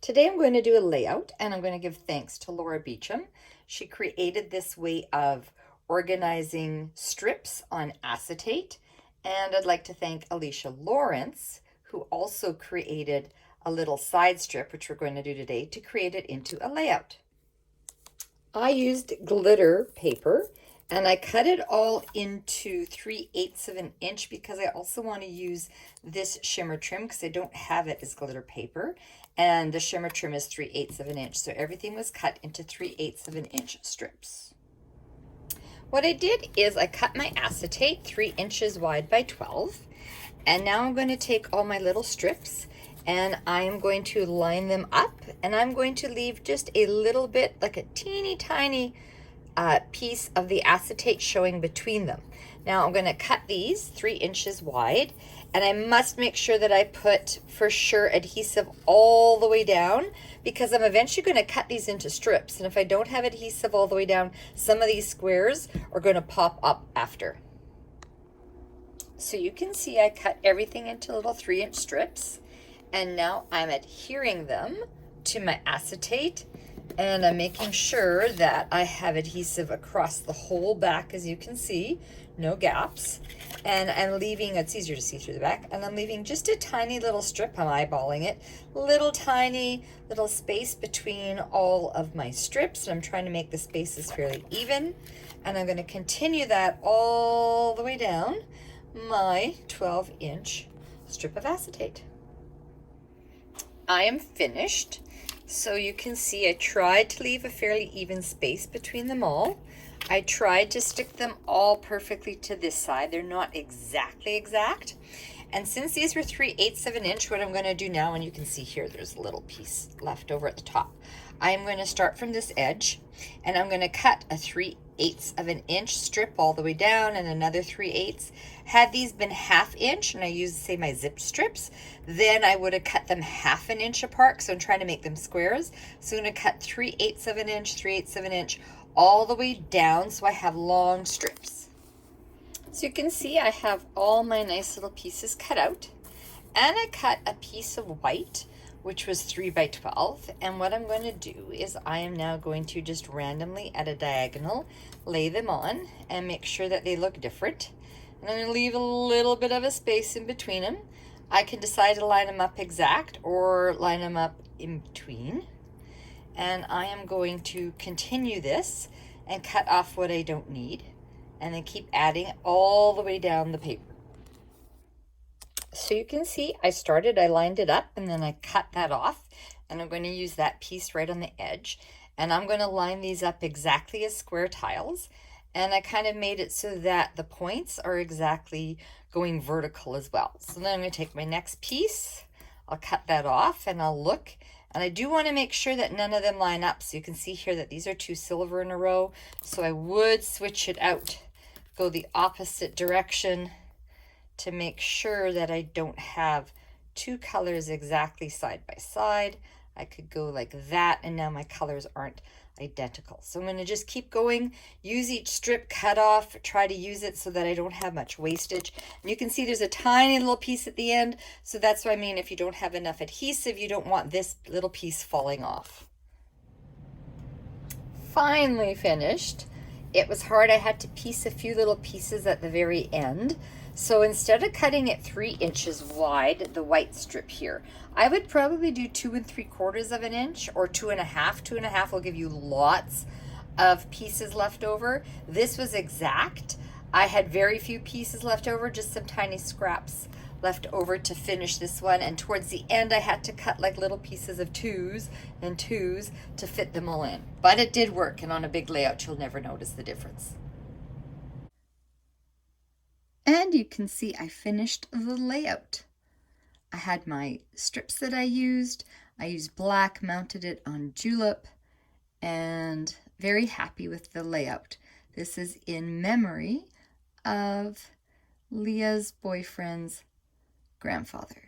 Today I'm going to do a layout and I'm going to give thanks to Laura Beacham. She created this way of organizing strips on acetate, and I'd like to thank Alicia Lawrence, who also created a little side strip, which we're going to do today, to create it into a layout. I used glitter paper and I cut it all into 3/8 of an inch because I also want to use this shimmer trim because I don't have it as glitter paper, and the shimmer trim is 3/8 of an inch. So everything was cut into 3/8 of an inch strips. What I did is I cut my acetate 3 inches wide by 12, and now I'm going to take all my little strips and I'm going to line them up, and I'm going to leave just a little bit, like a teeny tiny piece of the acetate showing between them. Now I'm going to cut these 3 inches wide, and I must make sure that I put for sure adhesive all the way down because I'm eventually going to cut these into strips, and if I don't have adhesive all the way down, some of these squares are going to pop up after. So you can see I cut everything into little 3-inch strips, and now I'm adhering them to my acetate, and I'm making sure that I have adhesive across the whole back, as you can see, no gaps. And I'm leaving, it's easier to see through the back, and I'm leaving just a tiny little strip, I'm eyeballing it, little tiny little space between all of my strips, and I'm trying to make the spaces fairly even. And I'm going to continue that all the way down my 12-inch strip of acetate. I am finished. So you can see I tried to leave a fairly even space between them all. I tried to stick them all perfectly to this side. They're not exactly exact. And since these were 3/8 of an inch, what I'm going to do now, and you can see here there's a little piece left over at the top. I'm going to start from this edge, and I'm going to cut a 3/8 of an inch strip all the way down, and another 3/8. Had these been 1/2 inch, and I used, say, my zip strips, then I would have cut them 1/2 an inch apart, so I'm trying to make them squares. So I'm going to cut 3/8 of an inch, 3/8 of an inch, all the way down so I have long strips. So you can see I have all my nice little pieces cut out, and I cut a piece of white, which was 3 by 12, and what I'm going to do is I am now going to just randomly at a diagonal lay them on and make sure that they look different. And I'm going to leave a little bit of a space in between them. I can decide to line them up exact or line them up in between. And I am going to continue this and cut off what I don't need, and then keep adding all the way down the paper. So you can see I lined it up, and then I cut that off, and I'm going to use that piece right on the edge, and I'm going to line these up exactly as square tiles, and I kind of made it so that the points are exactly going vertical as well. So then I'm going to take my next piece, I'll cut that off, and I'll look, and I do want to make sure that none of them line up. So you can see here that these are 2 silver in a row, so I would switch it out, go the opposite direction to make sure that I don't have 2 colors exactly side by side. I could go like that, and now my colors aren't identical. So I'm going to just keep going, use each strip, cut off, try to use it so that I don't have much wastage. And you can see there's a tiny little piece at the end, so that's what I mean, if you don't have enough adhesive, you don't want this little piece falling off. Finally finished. It was hard, I had to piece a few little pieces at the very end. So instead of cutting it 3 inches wide, the white strip here, I would probably do 2 3/4 of an inch or 2.5. 2.5 will give you lots of pieces left over. This was exact. I had very few pieces left over, just some tiny scraps left over to finish this one, and towards the end I had to cut like little pieces of 2s and 2s to fit them all in. But it did work, and on a big layout you'll never notice the difference. And you can see I finished the layout. I had my strips that I used black, mounted it on julep, and very happy with the layout. This is in memory of Leah's boyfriend's grandfather.